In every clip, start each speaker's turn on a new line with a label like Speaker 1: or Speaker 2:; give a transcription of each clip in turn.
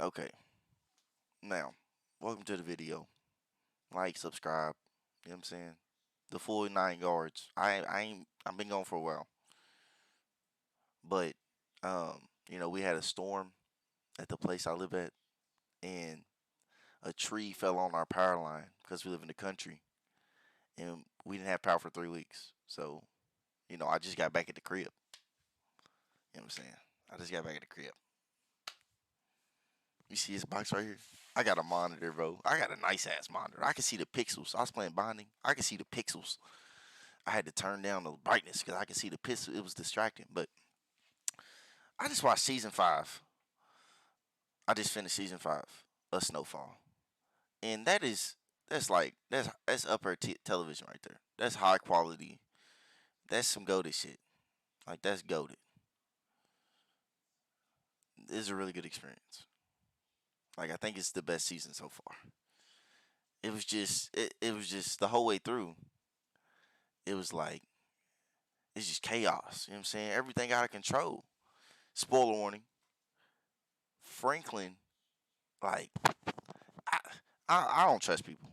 Speaker 1: Okay, now, welcome to the video. Like, subscribe. You know what I'm saying? The full 9 yards. I've been gone for a while, but we had a storm at the place I live at, and a tree fell on our power line because we live in the country, and we didn't have power for 3 weeks. So, I just got back at the crib. You know what I'm saying? I just got back at the crib. You see this box right here? I got a monitor, bro. I got a nice ass monitor. I can see the pixels. I was playing bonding. I can see the pixels. I had to turn down the brightness because I could see the pixels. It was distracting. But I just watched season 5. I just finished season 5 of Snowfall, and that's upper television right there. That's high quality. That's some goated shit. Like that's goated. This is a really good experience. Like I think it's the best season so far. It was just the whole way through. It was like it's just chaos. You know what I'm saying? Everything out of control. Spoiler warning. Franklin, like I, I don't trust people.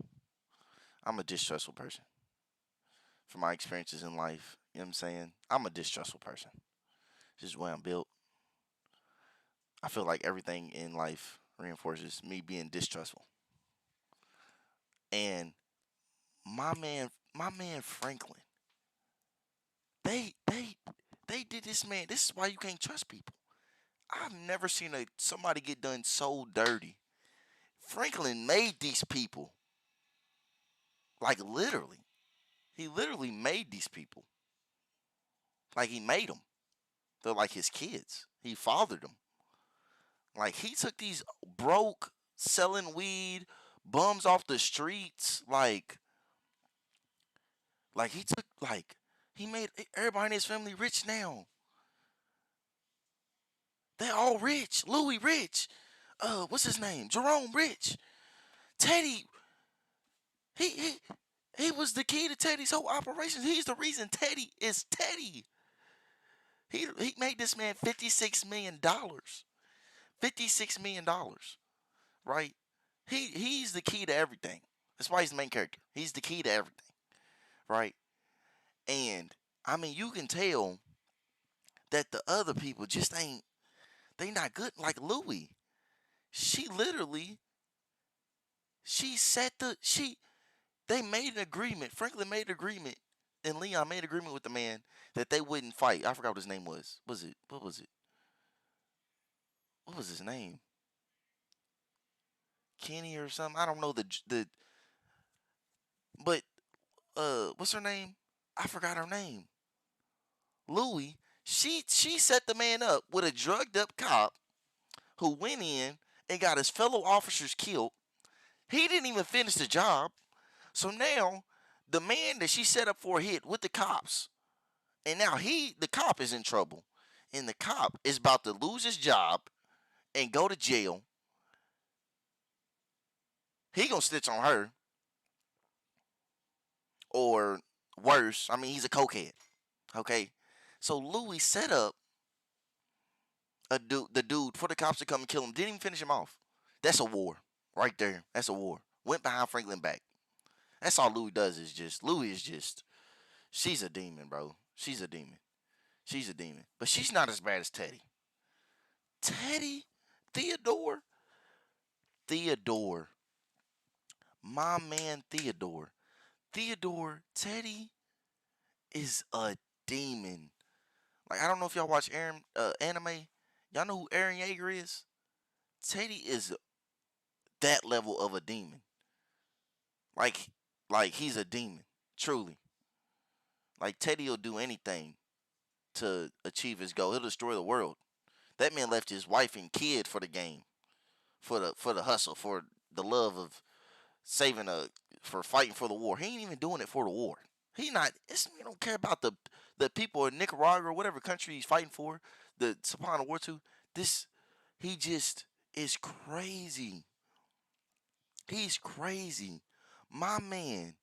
Speaker 1: I'm a distrustful person. From my experiences in life, you know what I'm saying? I'm a distrustful person. This is the way I'm built. I feel like everything in life reinforces me being distrustful. And my man Franklin, they they they did this man. This is why you can't trust people. I've never seen somebody get done so dirty. Franklin made these people. Like literally. He literally made these people. Like he made them. They're like his kids. He fathered them. Like he took these broke, selling weed, bums off the streets. Like he took he made everybody in his family rich now. They all rich. Louis rich. What's his name? Jerome rich. Teddy. He he he was the key to Teddy's whole operation. He's the reason Teddy is Teddy. He made this man $56 million. $56 million, right? He's the key to everything. That's why he's the main character. He's the key to everything, right? And I mean, you can tell that the other people just ain't. They not good. Like Louis, she literally she set the she. They made an agreement. Franklin made an agreement, and Leon made an agreement with the man that they wouldn't fight. I forgot what his name was. Was it? What was it? What was his name? Kenny or something? I don't know the. But what's her name? I forgot her name. Louis. She set the man up with a drugged up cop who went in and got his fellow officers killed. He didn't even finish the job. So now the man that she set up for a hit with the cops, and now the cop is in trouble. And the cop is about to lose his job and go to jail. He gonna snitch on her or worse. I mean, he's a cokehead. Okay. So Louis set up the dude for the cops to come and kill him. Didn't even finish him off. That's a war right there. That's a war. Went behind Franklin back. That's all Louis does is just Louis is just she's a demon, bro. She's a demon. She's a demon. But she's not as bad as Teddy. Teddy, Theodore, Theodore, my man Theodore. Theodore, Teddy is a demon. Like I don't know if y'all watch anime. Y'all know who Aaron Yeager is? Teddy is that level of a demon. Like like he's a demon, truly. Like Teddy will do anything to achieve his goal. He'll destroy the world. That man left his wife and kid for the game, for the hustle, for the love of saving for fighting for the war. He ain't even doing it for the war. He not. He don't care about the people in Nicaragua or whatever country he's fighting for. The supplying the war to. This he just is crazy. He's crazy. My man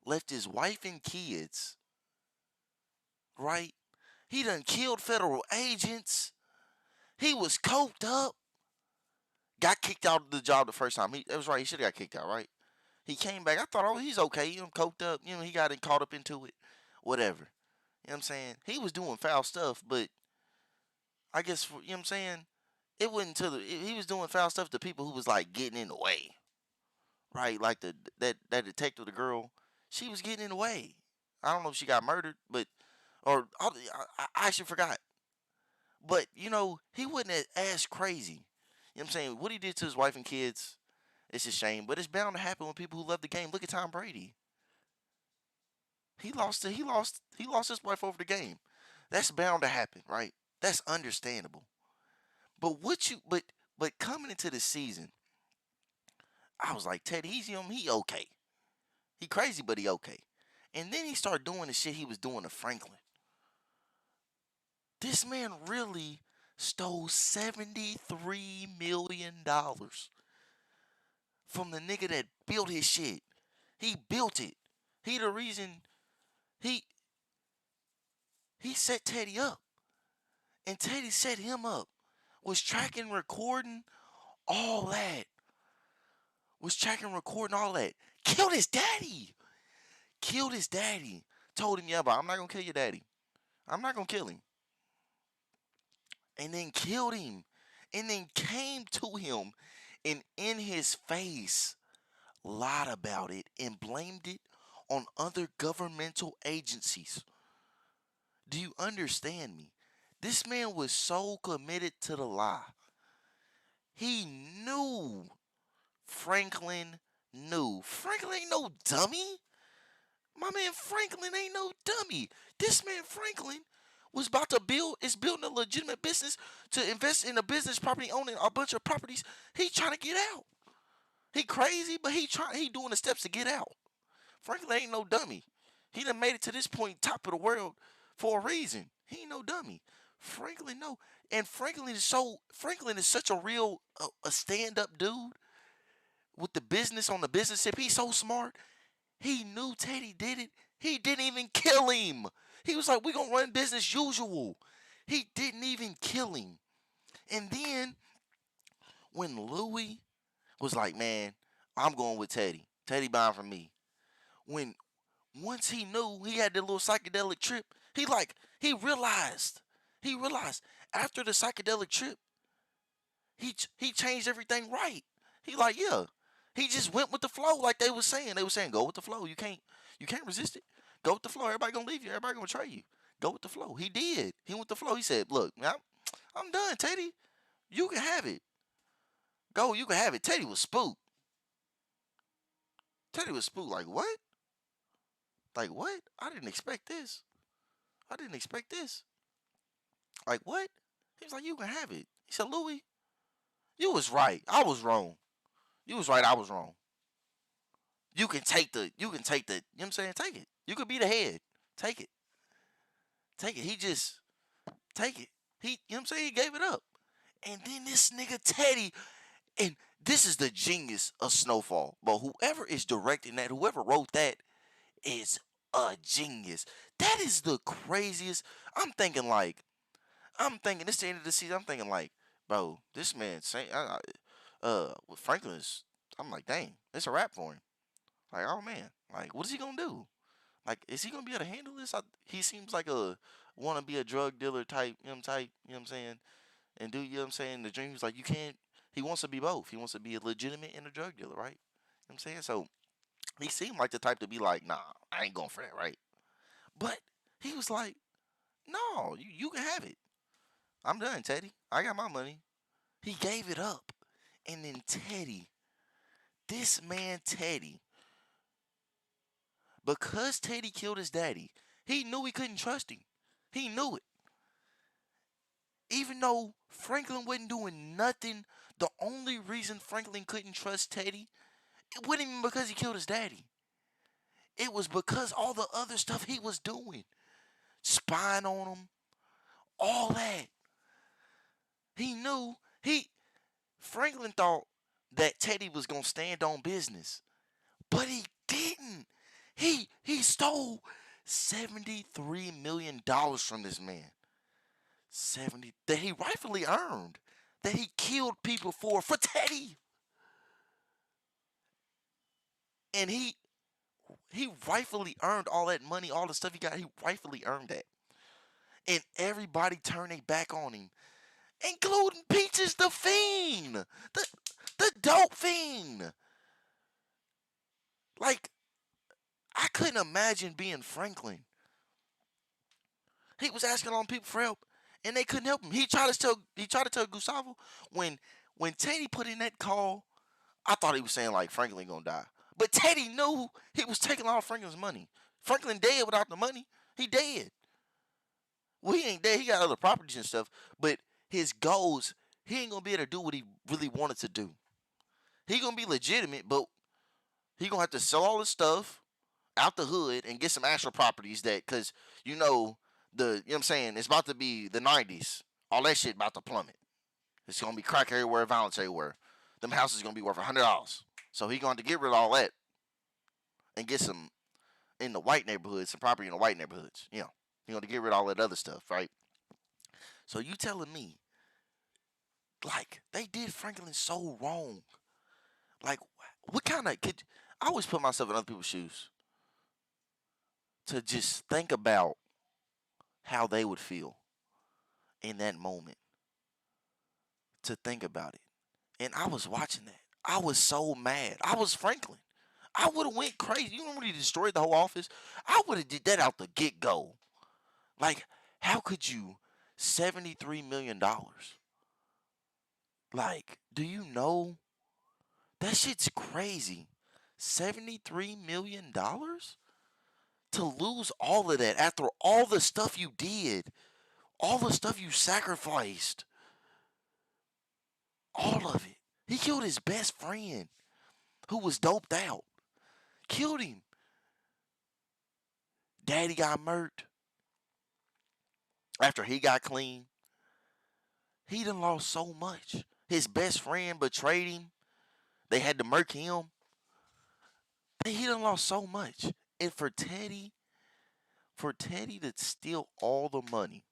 Speaker 1: left his wife and kids. Right. He done killed federal agents. He was coked up. Got kicked out of the job the first time. That was right. He should have got kicked out, right? He came back. I thought, oh, he's okay. Coked up. He got caught up into it. Whatever. You know what I'm saying? He was doing foul stuff, but I guess, you know what I'm saying? It wasn't he was doing foul stuff to people who was like getting in the way, right? Like that detective, the girl, she was getting in the way. I don't know if she got murdered, but or I actually forgot. But he wasn't as crazy. You know what I'm saying? What he did to his wife and kids, it's a shame, but it's bound to happen with people who love the game. Look at Tom Brady. He lost his wife over the game. That's bound to happen, right? That's understandable. But but coming into the season, I was like, Ted, he okay. He crazy, but he okay. And then he started doing the shit he was doing to Franklin. This man really stole $73 million from the nigga that built his shit. He built it. He the reason he he set Teddy up. And Teddy set him up. Was tracking, recording, all that. Was tracking, recording, all that. Killed his daddy. Killed his daddy. Told him, yeah, but I'm not gonna kill your daddy. I'm not gonna kill him. And then killed him. And then came to him and in his face lied about it and blamed it on other governmental agencies. Do you understand me? This man was so committed to the lie. He knew. Franklin knew. Franklin ain't no dummy. My man Franklin ain't no dummy. This man Franklin was about to is building a legitimate business to invest in a business property, owning a bunch of properties. He trying to get out. He crazy, but he doing the steps to get out. Franklin ain't no dummy. He done made it to this point, top of the world, for a reason. He ain't no dummy. Franklin no, and Franklin is such a real a stand up dude with the business on the business tip. He's so smart. He knew Teddy did it. He didn't even kill him. He was like, we gonna run business usual. He didn't even kill him. And then when Louis was like, man, I'm going with Teddy. Teddy buying from me. When once he knew he had that little psychedelic trip, he realized after the psychedelic trip, he changed everything right. He like, yeah. He just went with the flow like they was saying. They were saying, go with the flow. You can't resist it. Go with the flow. Everybody gonna leave you. Everybody gonna betray you. Go with the flow. He did. He went with the flow. He said, look, I'm done, Teddy. You can have it. Go, you can have it. Teddy was spooked. Teddy was spooked. Like, what? Like, what? I didn't expect this. I didn't expect this. Like, what? He was like, you can have it. He said, Louis, you was right. I was wrong. You was right. I was wrong. You know what I'm saying? Take it. You could be the head. Take it. Take it. He just, take it. You know what I'm saying? He gave it up. And then this nigga Teddy, and this is the genius of Snowfall. But whoever is directing that, whoever wrote that, is a genius. That is the craziest. I'm thinking this is the end of the season. I'm thinking like, bro, this man saying, with Franklin's, I'm like, dang, it's a wrap for him. Like, oh man, like, what is he gonna do? Like, is he gonna be able to handle this? He seems like a want to be a drug dealer type, you know what I'm saying? And you know what I'm saying? The dream is like, you can't. He wants to be both. He wants to be a legitimate and a drug dealer, right? You know what I'm saying? So he seemed like the type to be like, nah, I ain't going for that, right? But he was like, no, you can have it. I'm done, Teddy. I got my money. He gave it up. And then Teddy, this man Teddy, because Teddy killed his daddy, he knew he couldn't trust him. He knew it. Even though Franklin wasn't doing nothing, the only reason Franklin couldn't trust Teddy, it wasn't even because he killed his daddy. It was because all the other stuff he was doing, spying on him, all that. He knew Franklin thought that Teddy was gonna stand on business, but he didn't. He stole $73 million from this man. 70 that he rightfully earned. that he killed people for Teddy. And he rightfully earned all that money, all the stuff he got. He rightfully earned that. And everybody turned their back on him, including Peaches the Fiend, the dope fiend. Like, I couldn't imagine being Franklin. He was asking all people for help, and they couldn't help him. He tried to tell Gustavo when when Teddy put in that call. I thought he was saying like Franklin gonna die, but Teddy knew he was taking all Franklin's money. Franklin dead without the money. He dead. Well, he ain't dead. He got other properties and stuff, but his goals, he ain't gonna be able to do what he really wanted to do. He gonna be legitimate, but he gonna have to sell all his stuff out the hood and get some actual properties that, cause you know you know what I'm saying, it's about to be the '90s. All that shit about to plummet. It's gonna be crack everywhere, violence everywhere. Them houses gonna be worth $100. So he going to get rid of all that and get some in the white neighborhoods, some property in the white neighborhoods. You know, he going to get rid of all that other stuff, right? So you telling me, like, they did Franklin so wrong? Like, what kind of could I always put myself in other people's shoes to just think about how they would feel in that moment, to think about it. And I was watching that. I was so mad. I was Franklin. I would have went crazy. You know when he destroyed the whole office? I would have did that out the get go. Like, how could you $73 million? Like, do you know that shit's crazy? $73 million to lose all of that after all the stuff you did, all the stuff you sacrificed, all of it. He killed his best friend who was doped out. Killed him. Daddy got murked after he got clean. He done lost so much. His best friend betrayed him. They had to murk him. He done lost so much. And for Teddy to steal all the money,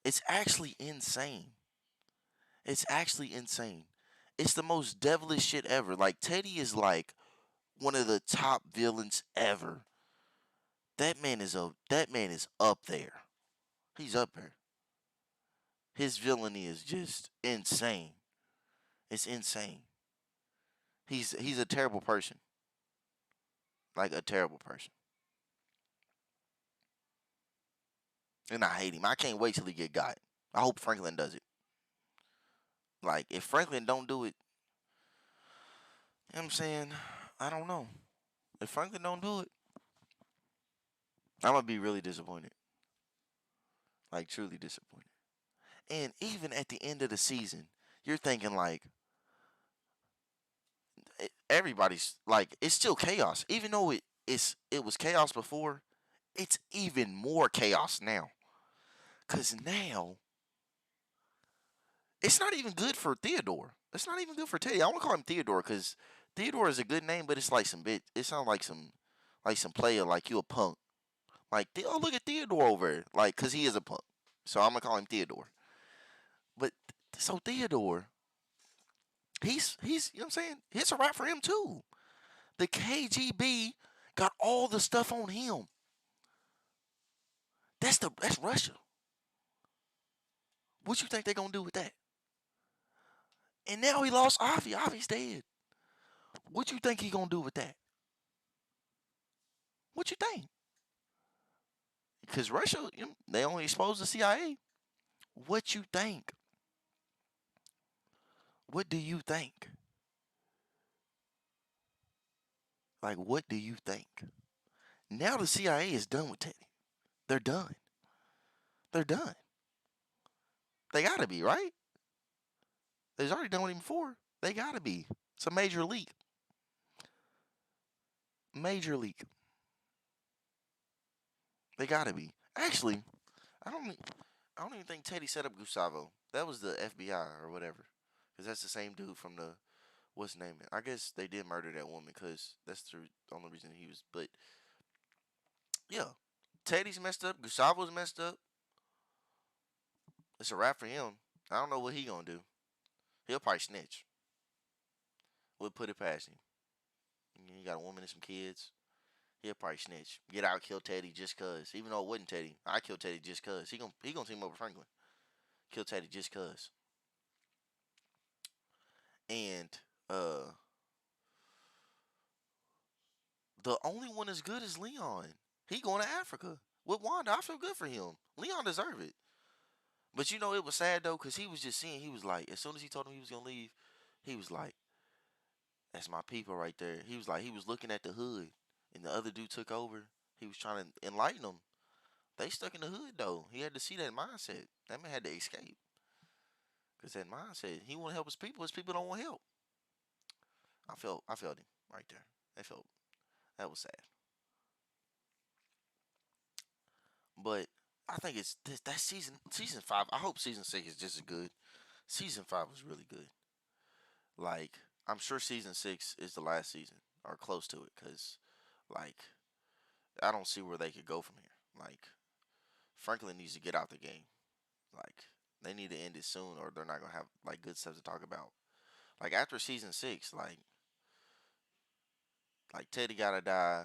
Speaker 1: it's actually insane. It's actually insane. It's the most devilish shit ever. Like, Teddy is like one of the top villains ever. That man is up there. He's up there. His villainy is just insane. It's insane. He's a terrible person. Like, a terrible person. And I hate him. I can't wait till he get got. I hope Franklin does it. Like, if Franklin don't do it, you know what I'm saying? I don't know. If Franklin don't do it, I'm gonna be really disappointed. Like, truly disappointed. And even at the end of the season, you're thinking like everybody's like, it's still chaos. Even though it was chaos before, it's even more chaos now. Cause now it's not even good for Theodore. It's not even good for Teddy. I want to call him Theodore because Theodore is a good name, but it's like some bit. It sounds like some player, like you a punk. Like, oh, look at Theodore over there. Like, cause he is a punk. So I'm gonna call him Theodore. But so Theodore, he's you know what I'm saying? It's a wrap for him too. The KGB got all the stuff on him. That's Russia. What you think they gonna do with that? And now he lost Avi. Avi's dead. What you think he gonna do with that? What you think? Because Russia, they only exposed the CIA. What you think? What do you think? Like, what do you think? Now the CIA is done with Teddy. They're done. They're done. They gotta be, right? They've already done with him before. They gotta be. It's a major leak. Major leak. They gotta be. Actually, I don't. I don't even think Teddy set up Gustavo. That was the FBI or whatever. Because that's the same dude from the what's his name. I guess they did murder that woman because that's the only reason he was. But yeah, Teddy's messed up. Gustavo's messed up. It's a wrap for him. I don't know what he gonna do. He'll probably snitch. We'll put it past him. He got a woman and some kids. He'll probably snitch. Get out, kill Teddy just cause. Even though it wasn't Teddy, I killed Teddy just cause. He gonna team up with Franklin. Kill Teddy just cause. And uh, the only one that's good is Leon. He going to Africa with Wanda. I feel good for him. Leon deserve it. But you know it was sad though, cause he was just seeing. He was like, as soon as he told him he was gonna leave, he was like, "That's my people right there." He was like, he was looking at the hood, and the other dude took over. He was trying to enlighten them. They stuck in the hood though. He had to see that mindset. That man had to escape, cause that mindset. He want to help his people. His people don't want help. I felt him right there. That was sad. But I think it's that season 5. I hope season 6 is just as good. Season 5 was really good. Like I'm sure season 6 is the last season or close to it, cause like I don't see where they could go from here. Like Franklin needs to get out the game. Like they need to end it soon, or they're not gonna have like good stuff to talk about. Like after season 6, like Teddy gotta die.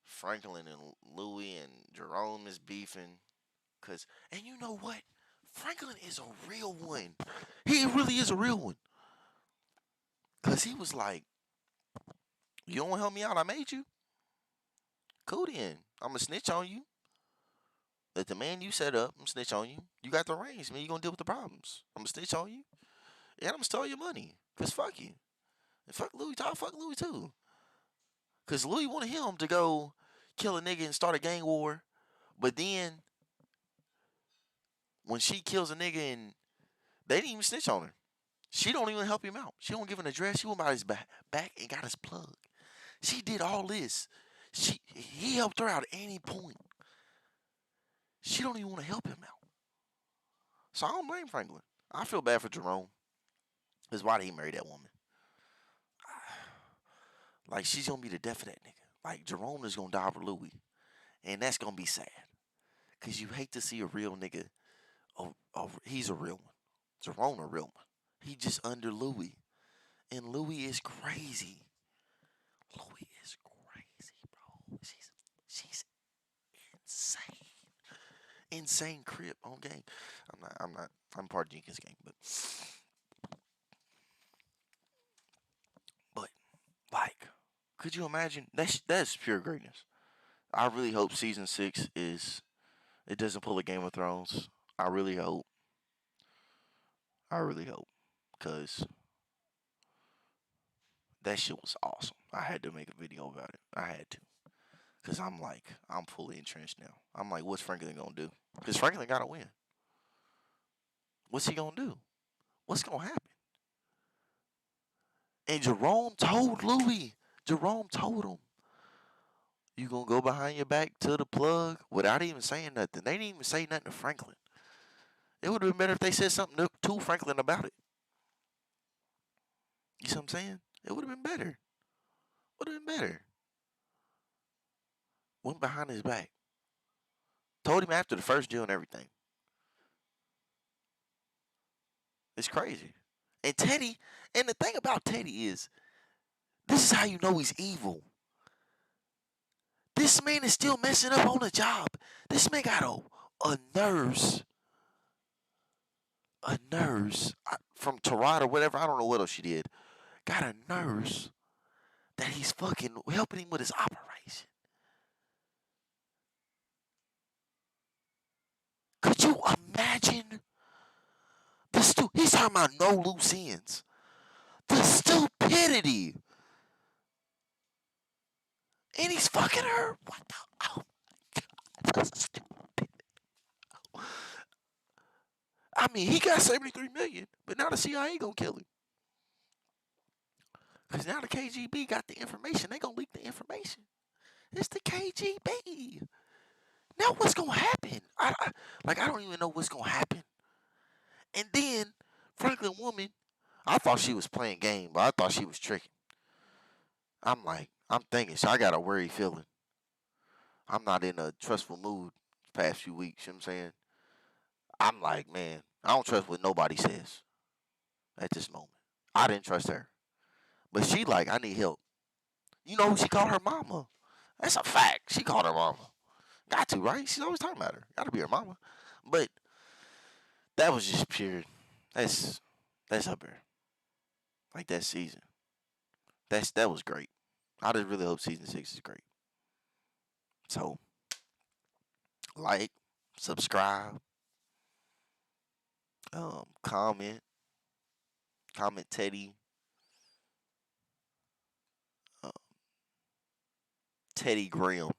Speaker 1: Franklin and Louis and Jerome is beefing. Cause and you know what? Franklin is a real one. He really is a real one. Cause he was like, "You don't help me out. I made you. Cool then. I'ma snitch on you. That the man you set up, I'm snitch on you. You got the reins, man. You gonna deal with the problems. I'ma snitch on you, and I'm gonna steal your money. Cause fuck you. And fuck Louis. Fuck Louis too. Cause Louis wanted him to go kill a nigga and start a gang war, but then when she kills a nigga and they didn't even snitch on her. She don't even help him out. She don't give an address. She went by his back and got his plug. She did all this. He helped her out at any point. She don't even want to help him out. So I don't blame Franklin. I feel bad for Jerome. Cause why did he marry that woman? Like she's gonna be the death of that nigga. Like Jerome is gonna die for Louis, and that's gonna be sad. Cause you hate to see a real nigga. He's a real one. Jerome a real one. He just under Louis, and Louis is crazy. Louis is crazy, bro. She's insane. Insane crip on game. I'm not. I'm part of Jenkins gang, but like, could you imagine? That's pure greatness. I really hope season 6 is it doesn't pull a Game of Thrones. I really hope. I really hope, cause that shit was awesome. I had to make a video about it. I had to, cause I'm like, I'm fully entrenched now. I'm like, what's Franklin gonna do? Cause Franklin gotta win. What's he gonna do? What's gonna happen? And Jerome told Louis. Jerome told him, "You gonna go behind your back to the plug without even saying nothing." They didn't even say nothing to Franklin. It would have been better if they said something to Franklin about it. You see what I'm saying? It would have been better. Would have been better. Went behind his back. Told him after the first deal and everything. It's crazy. And Teddy, and the thing about Teddy is, this is how you know he's evil. This man is still messing up on the job. This man got a nurse, from Toronto or whatever. I don't know what else she did. Got a nurse that he's fucking helping him with his operation. Could you imagine he's talking about no loose ends. The stupidity. And he's fucking her. What the? Oh my god. That's stupid. I mean, he got 73 million, but now the CIA gonna kill him. Cause now the KGB got the information. They gonna leak the information. It's the KGB. Now what's gonna happen? I don't even know what's gonna happen. And then Franklin woman, I thought she was playing game, but I thought she was tricking. I'm like, I'm thinking, so I got a worried feeling. I'm not in a trustful mood the past few weeks, you know what I'm saying? I'm like, man, I don't trust what nobody says at this moment. I didn't trust her. But she like, I need help. You know who she called her mama? That's a fact. She called her mama. Got to, right? She's always talking about her. Got to be her mama. But that was just pure. That's that's up there. Like that season. That was great. I just really hope season 6 is great. So like, subscribe, comment, comment Teddy, uh, Teddy Graham.